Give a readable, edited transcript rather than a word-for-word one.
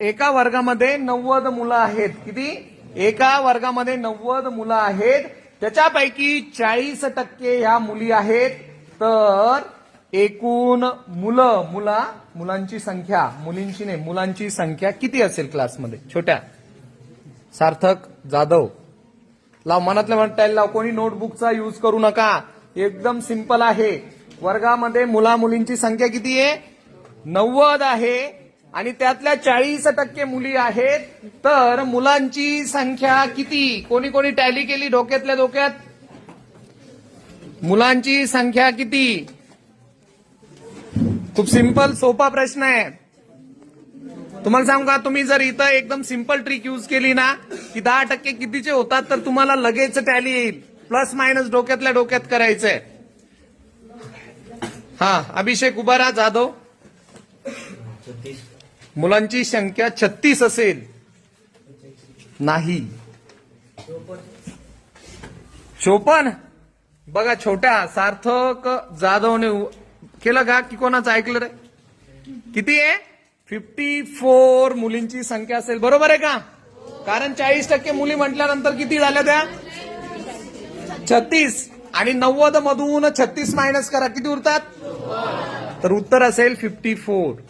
एका वर्गामध्ये 90 मुलं आहेत. किती? एका वर्गामध्ये 90 मुलं आहेत. त्याच्यापैकी 40% ह्या मुली आहेत. तर एकूण मुलांची संख्या, मुलींची नाही, मुलांची संख्या किती असेल क्लासमध्ये? छोट्या सार्थक जाधव लाव, मनातल्या मनात टाईल लाव. कोणी नोटबुकचा यूज करू नका. एकदम सिंपल आहे. वर्गामध्ये मुलींची संख्या किती आहे? 90 आहे आणि त्यातल्या 40% मुली आहेत. तर मुलांची संख्या किती? कोणी कोणी टॅली केली डोक्यातल्या डोक्यात? मुलांची संख्या किती? खूप सिंपल सोपा प्रश्न आहे. तुम्हाला सांगू का, तुम्ही जर इथं एकदम सिंपल ट्रिक यूज केली ना की 10% कितीचे होतात तर तुम्हाला लगेच टॅली येईल. प्लस मायनस डोक्यातल्या डोक्यात करायचंय. हा, अभिषेक उभारा जाधव. मुलांची संख्या 36 असेल. नाही, 54. बघा, छोट्या सार्थक जाधवने केलं का की कोणाचं ऐकलं रे? किती आहे? 54 मुलींची संख्या असेल. बरोबर आहे का? कारण 40% मुली म्हटल्यानंतर किती झाल्या त्या? 36. आणि 90 मधून 36 मायनस करा, किती उरतात? तर उत्तर असेल 54.